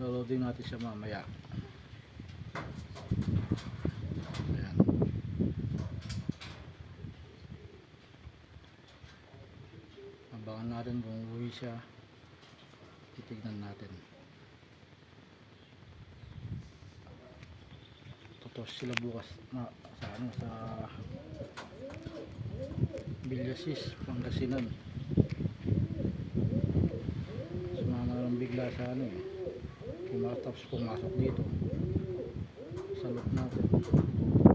Loading natin siya mamaya. Ayan. Abangan natin kung uwi siya. Titignan natin. Totoo sila bukas na sa Villasis, Pangasinan. Sumama lang bigla sa tapos pumasok dito sa loob natin.